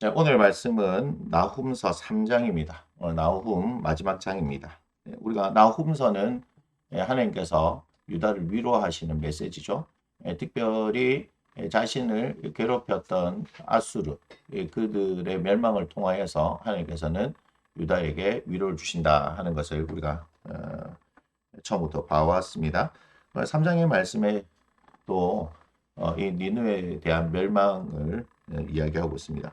자, 오늘 말씀은 나훔서 3장입니다. 나훔 마지막 장입니다. 우리가 나훔서는 하나님께서 유다를 위로하시는 메시지죠. 특별히 자신을 괴롭혔던 아수르, 그들의 멸망을 통하여서 하나님께서는 유다에게 위로를 주신다 하는 것을 우리가 처음부터 봐왔습니다. 3장의 말씀에 또 이 니느웨에 대한 멸망을 이야기하고 있습니다.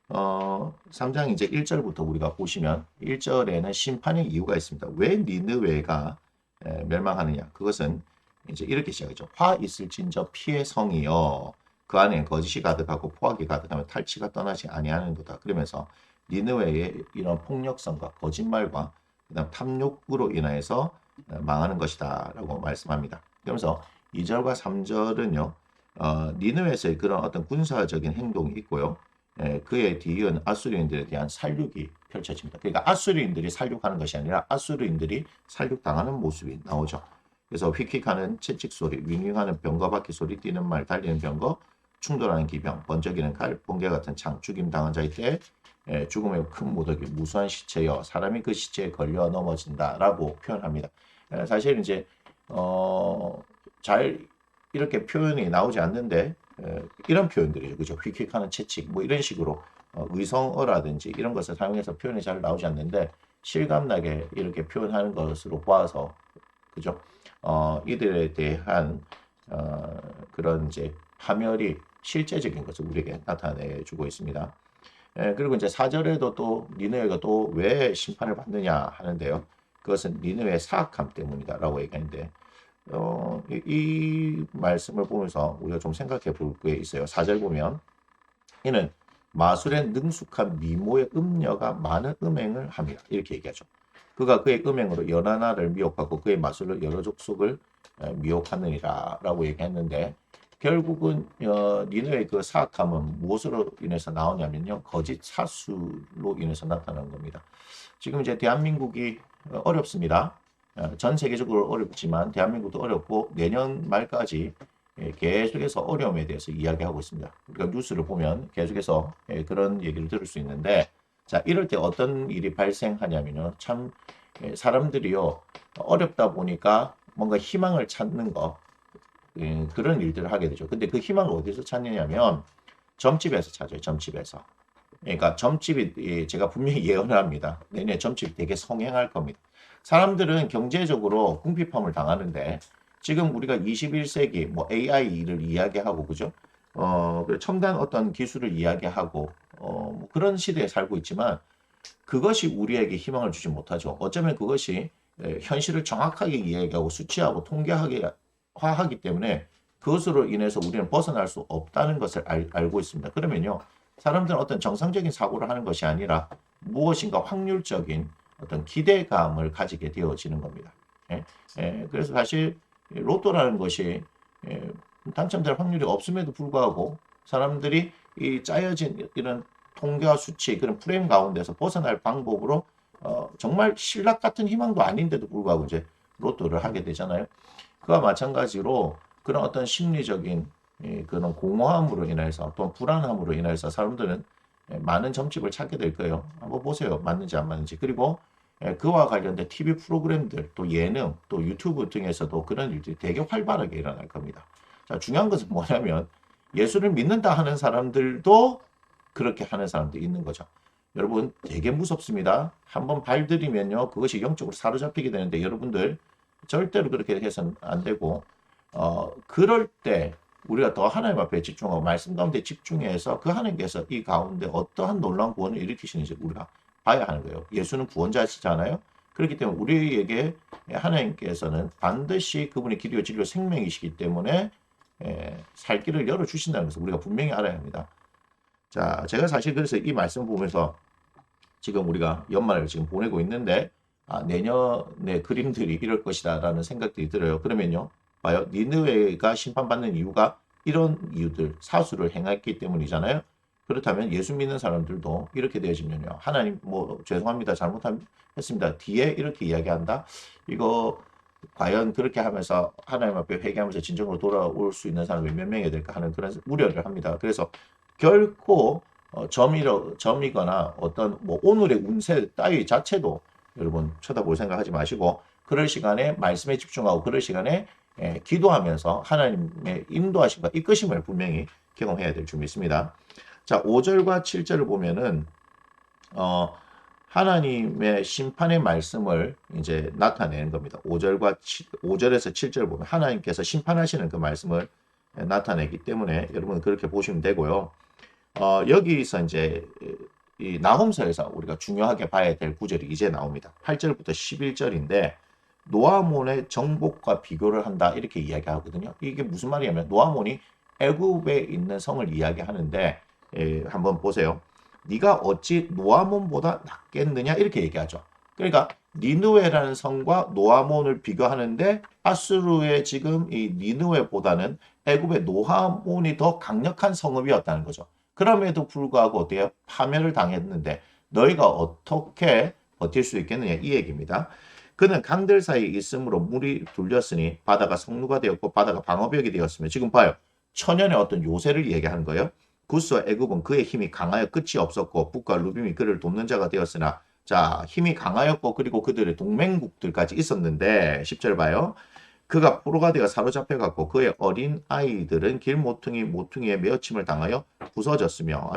3장 이제 1절부터 우리가 보시면 1절에는 심판의 이유가 있습니다. 왜 니느웨가 멸망하느냐? 그것은 이제 이렇게 시작하죠. 화 있을진저 피의 성이여 그 안에 거짓이 가득하고 포악이 가득하며 탈취가 떠나지 아니하는도다. 그러면서 니느웨의 이런 폭력성과 거짓말과 그다음 탐욕으로 인하여서 망하는 것이다라고 말씀합니다. 그러면서 2절과 3절은요. 니느웨에서의 그런 어떤 군사적인 행동이 있고요. 그에 뒤이은 아수르인들에 대한 살육이 펼쳐집니다. 그러니까 아수르인들이 살육하는 것이 아니라 아수르인들이 살육당하는 모습이 나오죠. 그래서 휙휙하는 채찍 소리, 윙윙하는 병거 바퀴 소리, 뛰는 말, 달리는 병거, 충돌하는 기병, 번쩍이는 칼, 번개 같은 창, 죽임 당한 자의 때 죽음의 큰 무더기, 무수한 시체여 사람이 그 시체에 걸려 넘어진다라고 표현합니다. 사실 이제 잘 이렇게 표현이 나오지 않는데 이런 표현들이죠. 그죠? 휙휙하는 채찍 뭐 이런 식으로 의성어라든지 이런 것을 사용해서 표현이 잘 나오지 않는데 실감나게 이렇게 표현하는 것으로 보아서 그죠? 이들에 대한 그런 이제 파멸이 실제적인 것을 우리에게 나타내 주고 있습니다. 그리고 이제 4절에도 또 니느웨가 또 왜 심판을 받느냐 하는데요. 그것은 니느웨의 사악함 때문이다라고 얘기하는데 이 말씀을 보면서 우리가 좀 생각해 볼 게 있어요. 4절 보면 이는 마술의 능숙한 미모의 음녀가 많은 음행을 합니다. 이렇게 얘기하죠. 그가 그의 음행으로 여러 나라를 미혹하고 그의 마술로 여러 족속을 미혹하느니라 라고 얘기했는데 결국은 니느웨의 그 사악함은 무엇으로 인해서 나오냐면요. 거짓 사수로 인해서 나타나는 겁니다. 지금 이제 대한민국이 어렵습니다. 전 세계적으로 어렵지만 대한민국도 어렵고 내년 말까지 계속해서 어려움에 대해서 이야기하고 있습니다. 그러니까 뉴스를 보면 계속해서 그런 얘기를 들을 수 있는데 자 이럴 때 어떤 일이 발생하냐면요. 참 사람들이요 어렵다 보니까 뭔가 희망을 찾는 거 그런 일들을 하게 되죠. 근데 그 희망을 어디서 찾느냐면 점집에서 찾아요. 점집에서. 그러니까 점집이 제가 분명히 예언을 합니다. 내년에 점집이 되게 성행할 겁니다. 사람들은 경제적으로 궁핍함을 당하는데 지금 우리가 21세기 뭐 AI를 이야기하고 그죠? 첨단 어떤 기술을 이야기하고 뭐 그런 시대에 살고 있지만 그것이 우리에게 희망을 주지 못하죠. 어쩌면 그것이 현실을 정확하게 이야기하고 수치하고 통계화하기 때문에 그것으로 인해서 우리는 벗어날 수 없다는 것을 알고 있습니다. 그러면요. 사람들은 어떤 정상적인 사고를 하는 것이 아니라 무엇인가 확률적인 어떤 기대감을 가지게 되어지는 겁니다. 그래서 사실 로또라는 것이 당첨될 확률이 없음에도 불구하고 사람들이 이 짜여진 이런 통계와 수치 그런 프레임 가운데서 벗어날 방법으로 정말 신락 같은 희망도 아닌데도 불구하고 이제 로또를 하게 되잖아요. 그와 마찬가지로 그런 어떤 심리적인 그런 공허함으로 인해서 또 불안함으로 인해서 사람들은 많은 점집을 찾게 될 거예요. 한번 보세요. 맞는지 안 맞는지. 그리고 그와 관련된 TV 프로그램들, 또 예능, 또 유튜브 등에서도 그런 일들이 되게 활발하게 일어날 겁니다. 자, 중요한 것은 뭐냐면 예수를 믿는다 하는 사람들도 그렇게 하는 사람들이 있는 거죠. 여러분 되게 무섭습니다. 한번 발들이면요. 그것이 영적으로 사로잡히게 되는데 여러분들 절대로 그렇게 해서는 안 되고 그럴 때 우리가 더 하나님 앞에 집중하고 말씀 가운데 집중해서 그 하나님께서 이 가운데 어떠한 놀라운 구원을 일으키시는지 우리가 봐야 하는 거예요. 예수는 구원자시잖아요. 그렇기 때문에 우리에게 하나님께서는 반드시 그분의 길이요 진리요 생명이시기 때문에 살 길을 열어주신다는 것을 우리가 분명히 알아야 합니다. 자, 제가 사실 그래서 이 말씀을 보면서 지금 우리가 연말을 지금 보내고 있는데 내년의 그림들이 이럴 것이다라는 생각들이 들어요. 그러면요. 봐요. 니느웨가 심판받는 이유가 이런 이유들, 사수를 행했기 때문이잖아요. 그렇다면 예수 믿는 사람들도 이렇게 되어지면요. 하나님 뭐 죄송합니다. 잘못했습니다. 뒤에 이렇게 이야기한다. 이거 과연 그렇게 하면서 하나님 앞에 회개하면서 진정으로 돌아올 수 있는 사람이 몇 명이 될까 하는 그런 우려를 합니다. 그래서 결코 점이거나 어떤 뭐 오늘의 운세 따위 자체도 여러분 쳐다볼 생각하지 마시고 그럴 시간에 말씀에 집중하고 그럴 시간에 기도하면서 하나님의 인도하심과 이끄심을 분명히 경험해야 될 줄로 믿습니다. 자, 5절과 7절을 보면은 하나님의 심판의 말씀을 이제 나타내는 겁니다. 5절에서 7절을 보면 하나님께서 심판하시는 그 말씀을 나타내기 때문에 여러분 그렇게 보시면 되고요. 여기서 이제 이 나홈서에서 우리가 중요하게 봐야 될 구절이 이제 나옵니다. 8절부터 11절인데 노아몬의 정복과 비교를 한다 이렇게 이야기하거든요. 이게 무슨 말이냐면 노아몬이 애굽에 있는 성을 이야기하는데 한번 보세요. 네가 어찌 노아몬보다 낫겠느냐 이렇게 얘기하죠. 그러니까 니느웨라는 성과 노아몬을 비교하는데 아수르의 지금 이 니느웨보다는 애굽의 노아몬이 더 강력한 성읍이었다는 거죠. 그럼에도 불구하고 어때요? 파멸을 당했는데 너희가 어떻게 버틸 수 있겠느냐 이 얘기입니다. 그는 강들 사이에 있으므로 물이 둘렸으니 바다가 성루가 되었고 바다가 방어벽이 되었으며 지금 봐요. 천연의 어떤 요새를 얘기하는 거예요. 구스와 애굽은 그의 힘이 강하여 끝이 없었고 북과 루빔이 그를 돕는 자가 되었으나 자 힘이 강하였고 그리고 그들의 동맹국들까지 있었는데 10절 봐요. 그가 포로가 되어 사로잡혀갔고 그의 어린 아이들은 길 모퉁이에 메어침을 당하여 부서졌으며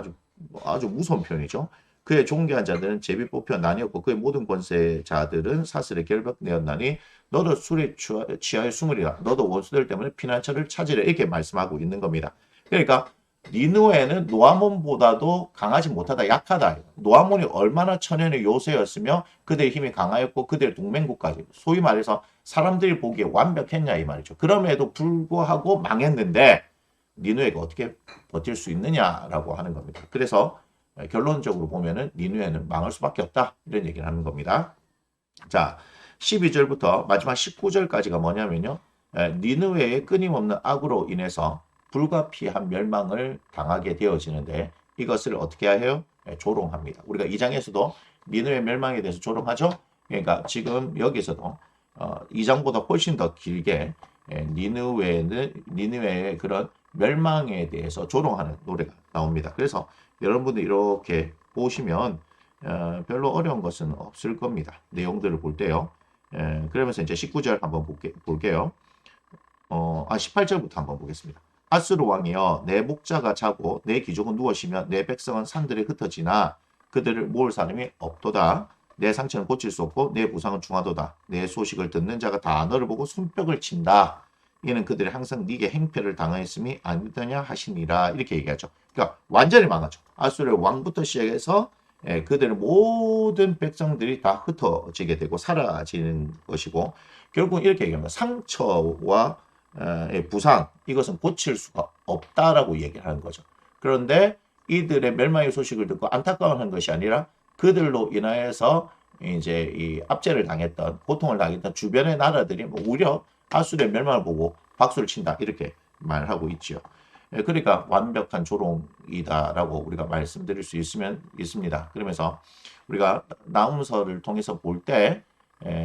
아주 무서운 표현이죠. 그의 존귀한 자들은 제비 뽑혀 나뉘었고 그의 모든 권세자들은 사슬에 결박되었나니 너도 술에 취하여 숨으리라. 너도 원수들 때문에 피난처를 찾으라. 이렇게 말씀하고 있는 겁니다. 그러니까 니느웨는 노아몬보다도 강하지 못하다, 약하다. 노아몬이 얼마나 천연의 요새였으며 그들의 힘이 강하였고 그들의 동맹국까지 소위 말해서 사람들이 보기에 완벽했냐 이 말이죠. 그럼에도 불구하고 망했는데 니느웨가 어떻게 버틸 수 있느냐라고 하는 겁니다. 그래서 결론적으로 보면은 니느웨는 망할 수밖에 없다 이런 얘기를 하는 겁니다. 자, 12절부터 마지막 19절까지가 뭐냐면요. 니느웨의 끊임없는 악으로 인해서 불가피한 멸망을 당하게 되어지는데 이것을 어떻게 해요? 조롱합니다. 우리가 2장에서도 니느웨 멸망에 대해서 조롱하죠. 그러니까 지금 여기서도 2장보다 훨씬 더 길게 니느웨의 그런 멸망에 대해서 조롱하는 노래가 나옵니다. 그래서 여러분들 이렇게 보시면 별로 어려운 것은 없을 겁니다. 내용들을 볼 때요. 그러면서 이제 19절 한번 볼게요. 18절부터 한번 보겠습니다. 아수르 왕이여 내 목자가 자고 내 귀족은 누워쉬며 내 백성은 산들에 흩어지나 그들을 모을 사람이 없도다. 내 상처는 고칠 수 없고 내 부상은 중하도다. 내 소식을 듣는 자가 다 너를 보고 손뼉을 친다. 이는 그들이 항상 네게 행패를 당하였음이 아니더냐 하시니라. 이렇게 얘기하죠. 그러니까 완전히 망하죠. 아수르의 왕부터 시작해서 그들의 모든 백성들이 다 흩어지게 되고 사라지는 것이고 결국 이렇게 얘기합니다. 상처와 부상 이것은 고칠 수가 없다라고 얘기를 하는 거죠. 그런데 이들의 멸망의 소식을 듣고 안타까워하는 것이 아니라 그들로 인하여서 이제 이 압제를 당했던 고통을 당했던 주변의 나라들이 오히려 아수르의 멸망을 보고 박수를 친다 이렇게 말하고 있죠. 그러니까 완벽한 조롱이다라고 우리가 말씀드릴 수 있습니다. 그러면서 우리가 나훔서를 통해서 볼 때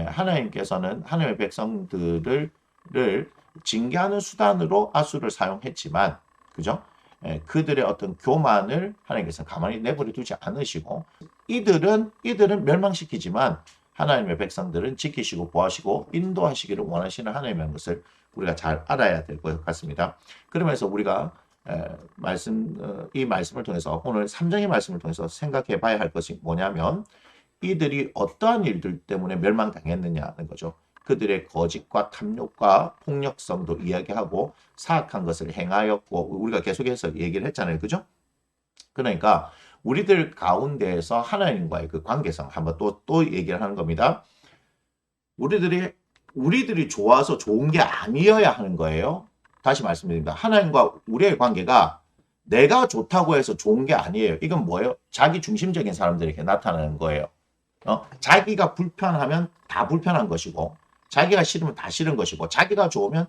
하나님께서는 하나님의 백성들을 징계하는 수단으로 아수를 사용했지만 그죠? 그들의 어떤 교만을 하나님께서는 가만히 내버려 두지 않으시고 이들은 멸망시키지만 하나님의 백성들은 지키시고 보호하시고 인도하시기를 원하시는 하나님의 것을 우리가 잘 알아야 될 것 같습니다. 그러면서 우리가 이 말씀을 통해서 오늘 3장의 말씀을 통해서 생각해 봐야 할 것이 뭐냐면 이들이 어떠한 일들 때문에 멸망당했느냐는 거죠. 그들의 거짓과 탐욕과 폭력성도 이야기하고 사악한 것을 행하였고 우리가 계속해서 얘기를 했잖아요. 그죠? 그러니까 우리들 가운데에서 하나님과의 그 관계성 한번 또 얘기를 하는 겁니다. 우리들이 좋아서 좋은 게 아니어야 하는 거예요. 다시 말씀드립니다. 하나님과 우리의 관계가 내가 좋다고 해서 좋은 게 아니에요. 이건 뭐예요? 자기 중심적인 사람들에게 나타나는 거예요. 자기가 불편하면 다 불편한 것이고 자기가 싫으면 다 싫은 것이고 자기가 좋으면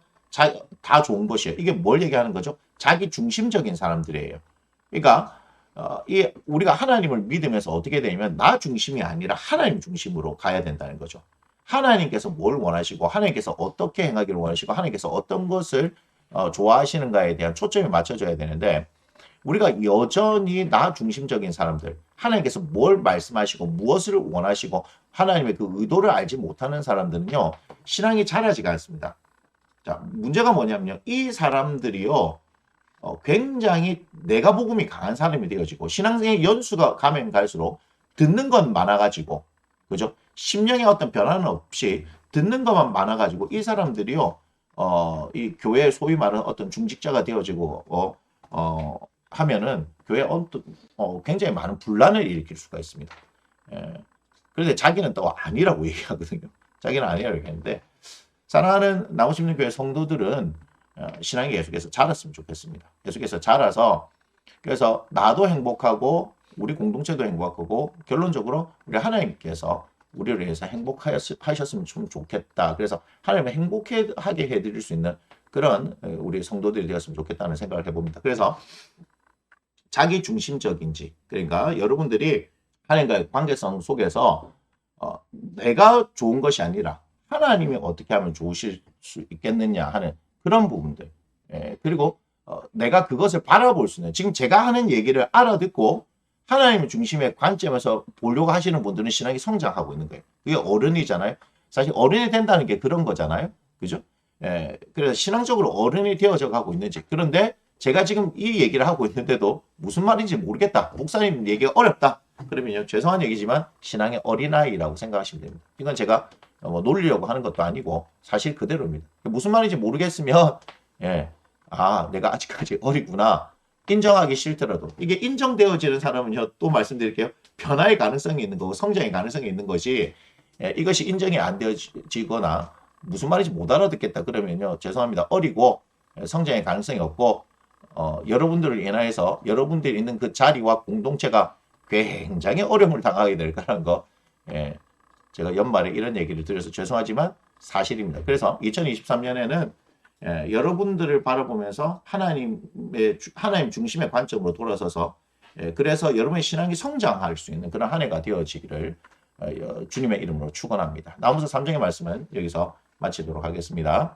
다 좋은 것이에요. 이게 뭘 얘기하는 거죠? 자기 중심적인 사람들이에요. 그러니까 우리가 하나님을 믿으면서 어떻게 되냐면 나 중심이 아니라 하나님 중심으로 가야 된다는 거죠. 하나님께서 뭘 원하시고 하나님께서 어떻게 행하기를 원하시고 하나님께서 어떤 것을 좋아하시는가에 대한 초점이 맞춰져야 되는데 우리가 여전히 나 중심적인 사람들, 하나님께서 뭘 말씀하시고 무엇을 원하시고 하나님의 그 의도를 알지 못하는 사람들은요, 신앙이 자라지가 않습니다. 자, 문제가 뭐냐면요, 이 사람들이요, 굉장히 내가 복음이 강한 사람이 되어지고 신앙생의 연수가 가면 갈수록 듣는 건 많아가지고, 그죠? 심령의 어떤 변화는 없이 듣는 것만 많아가지고 이 사람들이요, 이 교회 소위 말하는 어떤 중직자가 되어지고 하면은 교회에 굉장히 많은 분란을 일으킬 수가 있습니다. 예. 그런데 자기는 또 아니라고 얘기하거든요. 자기는 아니라고 얘기하는데, 사랑하는 나무심는 교회 성도들은 신앙이 계속해서 자랐으면 좋겠습니다. 계속해서 자라서, 그래서 나도 행복하고 우리 공동체도 행복하고 결론적으로 우리 하나님께서 우리를 위해서 행복하셨으면 좀 좋겠다. 그래서 하나님을 행복하게 해드릴 수 있는 그런 우리 성도들이 되었으면 좋겠다는 생각을 해봅니다. 그래서 자기 중심적인지, 그러니까 여러분들이 하나님과의 관계성 속에서 내가 좋은 것이 아니라 하나님이 어떻게 하면 좋으실 수 있겠느냐 하는 그런 부분들. 그리고 내가 그것을 바라볼 수 있는, 지금 제가 하는 얘기를 알아듣고 하나님 중심의 관점에서 보려고 하시는 분들은 신앙이 성장하고 있는 거예요. 그게 어른이잖아요. 사실 어른이 된다는 게 그런 거잖아요. 그죠? 그래서 신앙적으로 어른이 되어져 가고 있는지. 그런데 제가 지금 이 얘기를 하고 있는데도 무슨 말인지 모르겠다. 목사님 얘기가 어렵다. 그러면요, 죄송한 얘기지만 신앙의 어린아이라고 생각하시면 됩니다. 이건 제가 놀리려고 하는 것도 아니고 사실 그대로입니다. 무슨 말인지 모르겠으면 내가 아직까지 어리구나. 인정하기 싫더라도 이게 인정되어지는 사람은요, 또 말씀드릴게요. 변화의 가능성이 있는 거고 성장의 가능성이 있는 것이, 이것이 인정이 안 되어지거나 무슨 말인지 못 알아듣겠다 그러면요, 죄송합니다. 어리고 성장의 가능성이 없고 여러분들을 인하여서 여러분들이 있는 그 자리와 공동체가 굉장히 어려움을 당하게 될 거라는 거, 제가 연말에 이런 얘기를 드려서 죄송하지만 사실입니다. 그래서 2023년에는 여러분들을 바라보면서 하나님 중심의 관점으로 돌아서서, 그래서 여러분의 신앙이 성장할 수 있는 그런 한 해가 되어지기를 주님의 이름으로 축원합니다. 나무서 3장의 말씀은 여기서 마치도록 하겠습니다.